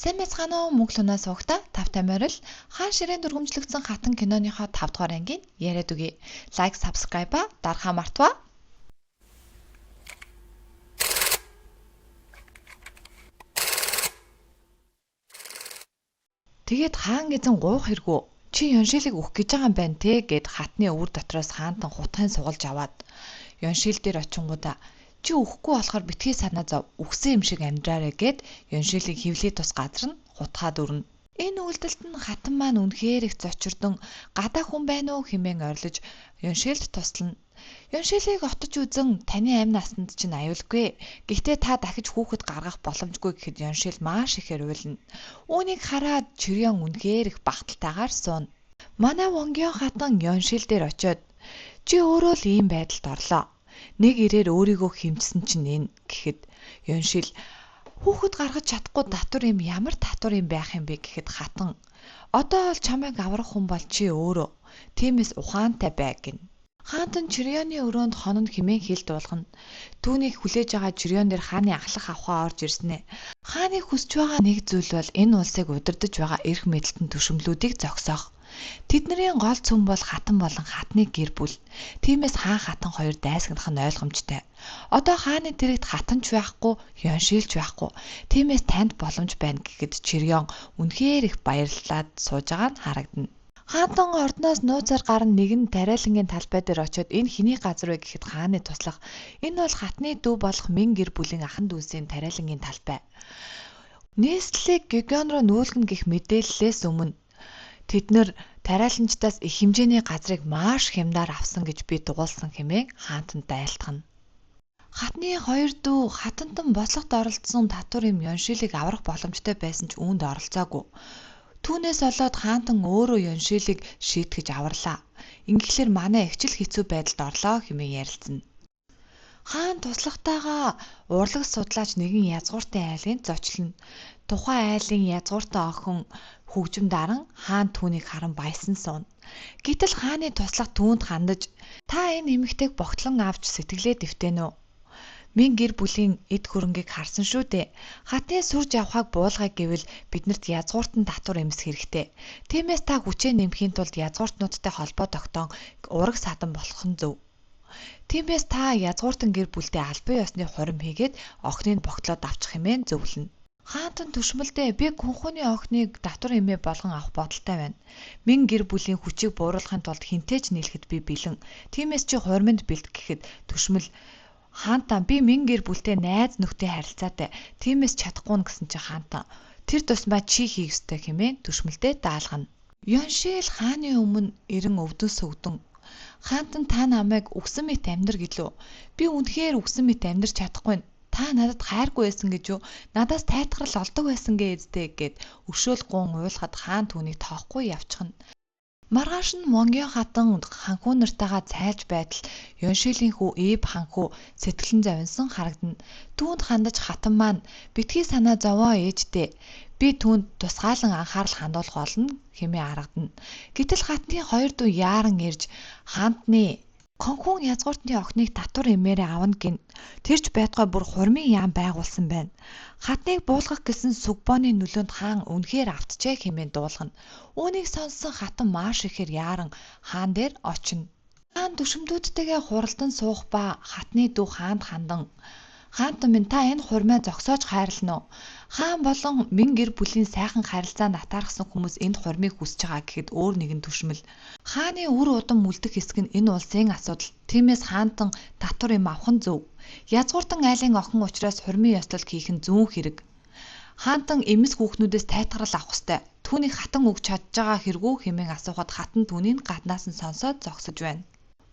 Сайн мэцгаано мөнгө лунаа суугта тавтай морил хаан ширээн дүргэмжлэгдсэн хатан киноныхоо 5 дугаар ангийн яриад үгэй. Лайк, сабскрайба дарахаа мартваа. Тэгээд хаан эзэн гуух хэрэггүй. Чи Ёншилыг өөх гэж байгаа юм байна те гэд хатны өвөр дотроос хаантан хутгын сугалж аваад Ёншил дээр очингуудаа чи өөхгүй болохоор битгий санаа зов. Үхсэн юм шиг амьдраарэ гэд Ёншилыг хөвлий тус газар нь хутгаад өрнө. Энэ үйлдэлт нь хатан маань үнэхээр их зочирдон гадаа хүн байна уу хэмээн орилж Ёншилд туслана. Ёншилыг отож үзэн таны амь насанд чинь аюулгүй. Гэхдээ та дахиж хүүхэд гаргах боломжгүй гэхэд Ёншил маш ихээр уйлна. Үүнийг хараад Чирён үнэхээр их багталтайгаар сууна. Манай Вонгён хатан Ёншил дээр очиод чи өөрөө л ийм байдалд орлоо. Нэг ирээр өөрийгөө хэмжсэн чинь энэ гэхэд Ёншил хүүхэд гаргаж чадахгүй татвар юм ямар татвар юм байх юм бэ гэхэд хатан одоо бол чамайг аврах хүн бол чи өөрөө. Тиймээс ухаантай бай гин. Хаантан Чирёны өрөөнд хонон хэмээн хил дуулгана. Түүнийг хүлээж байгаа Чирён дээр хааны ахлах авахаа орж ирснэ. Хааны хүсэж байгаа нэг зүйл бол энэ улсыг удирдах байгаа эрх мэдэлтэн түшмлүүдийг зогсоох. Тэдний гол цөм бол хатан болон хатны гэр бүл. Тиймээс хаан хатан хоёр дайсагнах нь ойлгомжтой. Одоо хааны дэрэгт хатанч байхгүй, Ёншилч байхгүй. Тиймээс танд боломж байна гэхэд Чирён үнэхээр их баярлаад сууж байгаа нь харагдана. Хаантан ордноос нууцаар гарна нэгэн тариалангийн талбай дээр очиод энэ хэний газар вэ гэхэд хааны туслах. Энэ бол хатны дүү болох Мин гэр бүлийн ахан дүүсийн тариалангийн талбай. Нийслэлийг Гегон руу нүүлгэн гэх мэдээллээс өмнө тэднэр тариаланчдаас их хэмжээний газрыг маш хямдаар авсан гэж би дугуулсан хэмээн хаантанд айлтгана. Хатны хоёр дүү хатантан бослогт оролцсон татвар юм Ёншилыг аврах боломжтой байсан ч үүнд оролцоогүй. Түүнээс болоод хаантан өөрөө Ёншилыг шийтгэж аварлаа. Ингэхлээр манай ихчил хэцүү байдалд орлоо хэмээн ярилцсан. Хаан туслахтайгаа урлаг судлаач нэгэн язгууртын айлын зочлно. Тухайн айлын язгууртан охин хөгжим даран хаан түүнийг харан баясан сууна. Гэтэл хааны туслах түүнд хандаж та энэ эмэгтэйг богтлон авч сэтгэлээ дэвтэнэ үү? Мин гэр бүлийн эд хөрөнгийг харсан шүү дээ. Хатны сүрж авахыг буулгая гэвэл биднэрт язгууртан татвар эмсэх хэрэгтэй. Тиймээс та хүчээ нэмэхийн тулд язгууртнуудтай холбоо тогтоон ураг садан болох нь зөв. Тиймээс та язгууртан гэр бүлдээ албан ёсны хурим хийгээд охиныг богтлоод авчих хэмээн зөвлөнө. Хаантан түшмэлдээ би гүнхүүний охиныг татвар эмээ болгон авах бодолтой байна. Мин гэр бүлийн хүчийг бууруулахын тулд хинтээж нийлэхэд би бэлэн. Тиймээс чи хуримд бэлт гэхэд түшмэл хаантан би Мин гэр бүлтэй найз нөхдөй харилцаатай. Тиймээс чадахгүй нь гэсэн чи хаантан тэр тусмаа чи хийх ёстой хэмээн түшмэлдээ даалгана. Ёншил хааны өмнө эрен өвдөн сүгдэн хаантан та намайг үгсэн мэт амьдр гэлөө. Би үнэхээр үгсэн мэт амьдрч чадахгүй. Та надад хайргүй байсан гэж юу? Надаас тайтгарл олдог байсан гээдтэй гэд өшөөл гун уйлахад хаан түүнийг тоохгүй явчихна. Маргааш нь Вонгён хатан ханхүү нартайгаа цайлж байтал Ёншилийн хүү Иб ханхүү сэтгэлэн завинсан харагдана. Түүнд хандаж хатан маань битгий санаа зовоо ээжтэй. Би түүнд тусгаалan анхаарал хандуулах болно хэмээн аргадана. Гэтэл хатны хоёр дүү яаран ирж хаантны Конхун язгууртны охиныг татвар эмээрээ авна гин. Тэрч байтугай бүр хурмын яам байгуулсан байна. Хатныг буулгах гэсэн Сүгбоны нөлөөнд хаан үнэхээр автжээ хэмээн дуулгана. Үүнийг сонссон хатан маш ихээр яаран хаан дээр очино. Хаан түшмдүүдтэйгээ хуралдан суух ба хатны дүү хаанд хандан хаантан минь та энэ хурмаа зогсоож хайрлана уу? Хаан болон Мин гэр бүлийн сайхан харилцаанд атаархсан хүмүүс энд хурмыг хүсэж байгаа гэхэд өөр нэгэн түшмэл. Хааны үр удам үлдэх хэсэг нь энэ улсын асуудал. Тиймээс хаантан татвар юм авах нь зөв. Язгууртан айлын охин учраас хурмын ёслол хийх нь зүүн хэрэг. Хаантан эмэс хүүхнүүдээс тайтгарал авах ёстой. Түүнийг хатан өгч чадж байгаа хэрэггүй хэмээн асуухад хатан түүнийг гаднаас нь сонсоод зогсож байна.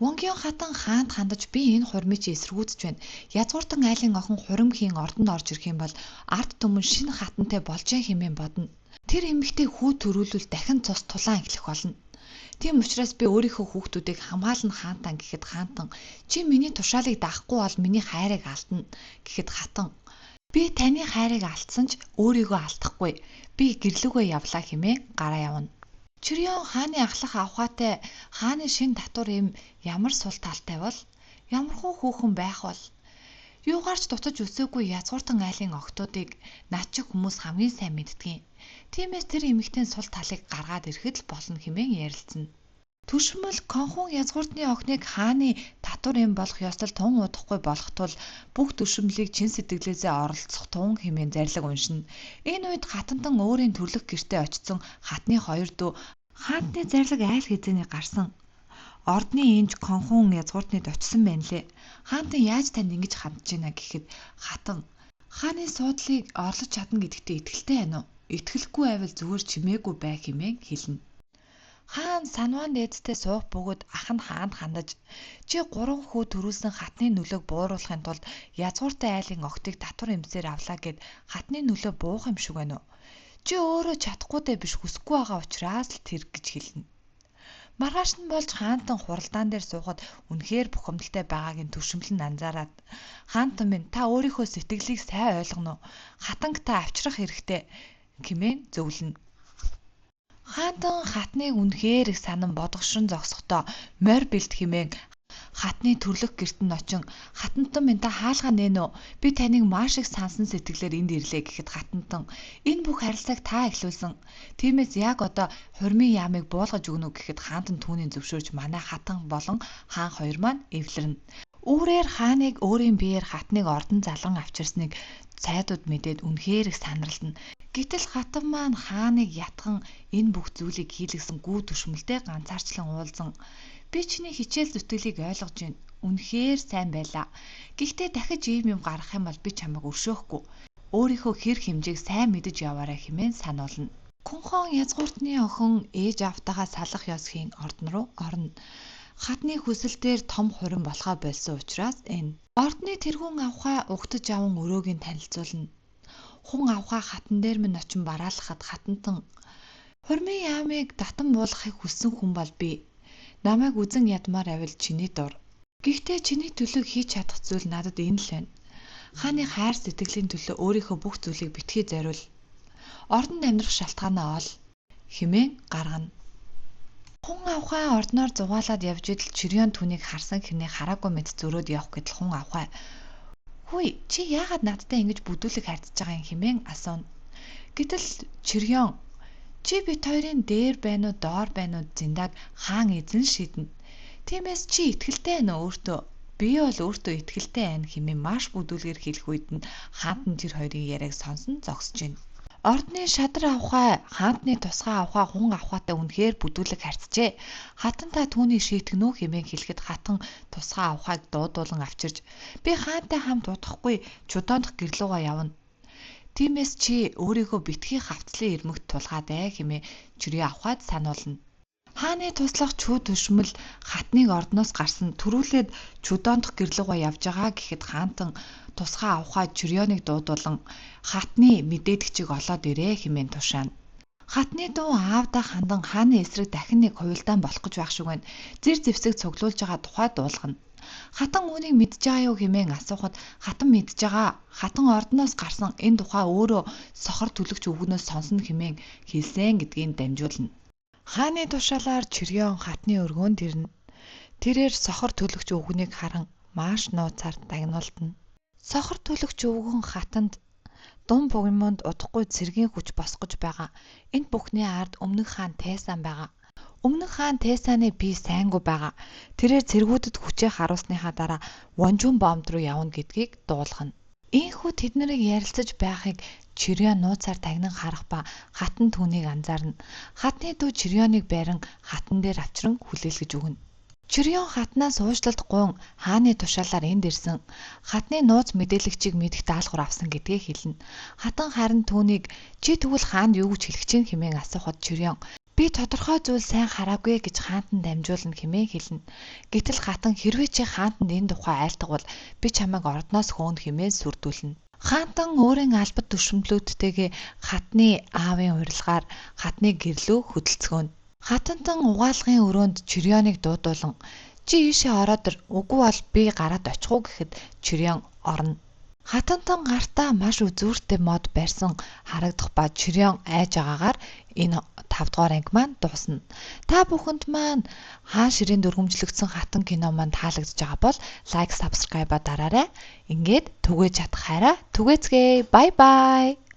Вонгён хатан хаанд хандаж би энэ хурмыг чи эсэргүүцэж байна. Язгууртан айлын охин хуримхийн ордонд орж ирэх юм бол ард түмэн шинэ хатантай болжээ хэмээн бодно. Тэр эмэгтэй хүү төрүүлвэл дахин цус тулаан эхлэх болно. Тийм учраас би өөрийнхөө хүүхдүүдийг хамгаална хаантан гэхэд хаантан чи миний тушаалыг даахгүй бол миний хайрыг алдна гэхэд хатан би таны хайрыг алдсан ч өөрийгөө алдахгүй. Би гэрлүүгөө явлаа хэмээн гараа явна. Чирён хааны ахлах авхаатай хааны шин татвар юм ямар сул талтай бол ямархуу хүүхэн байх бол Юугаарч дутаж өсөөгүй язгууртан айлын охтуудыг наад чи хүмүүс хамгийн сайн мэддэг. Тиймээс тэр эмэгтэй сул талыг гаргаад ирэхэд л болно хэмээн ярилцсан. Түшмэл конхун язгууртны охиныг хааны татвар юм болох ёслол тун удахгүй болох тул бүх түшмэлийг чин сэтгэлээсээ оролцох тун хэмээн зарлиг уншина. Энэ үед хатантан өөрийн төрлөх гэртээ очсон хатны хоёр дүү хаантны зарлиг айл хэзээний гарсан. Ордны энж конхун язгууртнyd очсон байна лээ. Хаантан яаж танд ингэж хандж байна гэхэд хатан хааны суудлыг орлож чадна гэдэгтээ итгэлтэй байна уу? Итгэлгүй байвал зүгээр чимээгүй бай хэмээн хэлнэ. Хаан санваан дээдтэй суух бөгөөд ах нь хаанд хандаж чи 3 хүү төрүүлсэн хатны нөлөөг бууруулахын тулд язгууртай айлын охтыг татвар эмсээр авлаа гэд хатны нөлөө буух юм шиг байна уу? Чи өөрөө чадахгүй дэ биш хүсэхгүй байгаа учраас л тэр гэж хэлнэ. Маргааш нь болж хаантан хуралдаан дээр суухад үнэхээр бухимдалтай байгааг нь түшмэл нь анзаараад хаантан минь та өөрийнхөө сэтгэлийг сайн ойлгоно уу? Хатанг та авчрах хэрэгтэй хэмээн зөвлөнө. Хаантан хатныг үнэхээр их санан бодгошрон зогсохдоо морь бэлт хэмээн хатны төрлөх гэрт нь очин хатантан минь та хаалгаа нээн үү? Би таныг маш их сансан сэтгэлээр энд ирлээ гэхэд хатантан энэ бүх харилцааг та эхлүүлсэн. Тиймээс яг одоо хурмын яамыг буулгаж өгнө гэхэд хаантан түүнийг зөвшөөрж манай хатан болон хаан хоёр маань эвлэрнэ. Үүрээр хааныг өөрийн биеэр хатныг ордон залган авчирсныг цайдууд мэдээд үнэхээр их санарлана. Гэтэл хатан маань хааныг ятхан энэ бүх зүйлийг хийлгэсэн гүү түшмэлтэй ганцаарчлан уулзан би чиний хичээл зүтгэлийг ойлгож байна. Үнэхээр сайн байлаа. Гэхдээ дахиж ийм юм гарах юм бол би чамайг өршөөхгүй. Өөрийнхөө хэр хэмжээг сайн мэдэж яваарай хэмээн сануулна. Конхон язгууртны охин ээж автагаа салах ёсхийн ордон руу орно. Хатны хүсэл дээр том хурим болохоо болсон учраас энэ ордны тэргүүн авхаа угтаж аван өрөөгийн танилцуулна. Хун авхаа хатан дээр минь очин бараалахад хатантан хурмын яамыг татан буулгахыг хүссэн хүн бол би. Намайг үзэн ядмаар авил чиний дур. Гэхдээ чиний төлөө хийж чадах зүйл надад энэ л байна. Хааны хайр сэтгэлийн төлөө өөрийнхөө бүх зүйлийг битгий зориул. Ордонд амьдрах шалтгаанаа ол хэмээн гаргана. Хун авхаа ордноор зугаалаад явж идэл чирён түүнийг харсан хэрнээ хараагүй мэд зөрөөд явах гэдэл хун авхаа. Хүй, чи яагаад надтай ингэж бүдүүлэг харьцаж байгаа юм хэмээн асууна. Гэтэл чирён чи бит хоёрын дээр байна уу доор байна уу зиндаг хаан эзэн шийднэ. Тиймээс чи итгэлтэй байна уу өөртөө? Би бол өөртөө итгэлтэй байна хэмээн маш бүдүүлгээр хэлэх үед нь хаантан тэр хоёрын яриаг сонсон зогсож байна. Ордны шадар авхаа хаантны тусгай авхаа хун авхаатай үнэхээр бүдүүлэг харьцжээ. Хатан та түүнийг шийтгэнүү хэмээн хэлэхэд хатан тусгай авхааг дуудуулан авчирж би хаантай хамт удахгүй чудоонох гэрлүүгээ явна. Тиймээс чи өөрийнхөө битгий хавцлын ирмэгт тулгаадай хэмээн чирээ авахад сануулна. Хааны туслах чүү төшмөл хатныг ордноос гарсан төрүүлээд чудоонох гэрлүүгээ явж байгаа гэхэд хаантан тусгай авахаа чирёныг дуудуулан хатны мэдээдгчийг олоод ирээ хэмээн тушаана. Хатны дуу аавдаа хандан хааны эсрэг дахин нэг хуйлдаан болох гэж байх шиг байна. Зэр зэвсэг цуглуулж байгаа тухай дуулгана. Хатан үүнийг мэдж байгаа юу хэмээн асуухад хатан мэдж байгаа. Хатан ордноос гарсан энэ тухай өөрөө сохор төлөгч өвгнөөс сонсно хэмээн хэлсэн гэдгийг дамжуулна. Хааны тушаалаар чирён хатны өргөөнд ирнэ. Тэрээр сохор төлөгч өвгнийг харан маш нууцаар дагнуулдана. Сохор төлөгч өвгөн хатанд дум бугимонд удахгүй цэргийн хүч босгож байгаа. Энэ бүхний ард өмнөх хаан Тайсан байгаа. Өмнөх хаан Тайсаны бие сайнгүй байгаа. Тэрээр цэргүүдэд хүчээ харуулсныхаа дараа Вонжун бомбд руу явна гэдгийг дуулгана. Ийхүү тэднийг ярилцаж байхыг чирён нууцаар тагнан харах ба хатан түүнийг анзаарна. Хатны дүү чирёныг барин хатан дээр авчран хүлээлгэж өгнө. Чирён хатнаас уушлалт гуйн хааны тушаалаар энд ирсэн. Хатны нууц мэдээлэгчийг мэдэх даалгавар авсан гэдгээ хэлнэ. Хатан харин түүнийг чи тэгвэл хаанд юу гэж хэлэх чинь хэмээн асуухад чирён би тодорхой зүйл сайн хараагүй гэж хаантанд дамжуулна хэмээн хэлнэ. Гэтэл хатан хэрвээ чи хаантанд энэ тухай айлтгавал би чамайг ордноос хөөнө хэмээн сүрдүүлнэ. Хаантан өөрийн албад түшмлүүдтэйгээ хатны аавын урилгаар хатны гэрлүү хөдөлцгөөнө. Хатантан угаалгын өрөөнд чирёныг дуудуулан чи ийшээ ороод ир үгүй бол би гараад очих уу гэхэд чирён орно. Хатантан гартаа маш үзүүртэй мод барьсан харагдах ба чирён айж байгаагаар энэ 5 дугаар анги маань дуусна. Та бүхэнд маань Хаан ширээн дүргэмжлэгдсэн хатан кино маань таалагдж байгаа бол лайк, subscribe дараарай. Ингээд түгээж чадах хайраа түгээцгээе. Bye bye.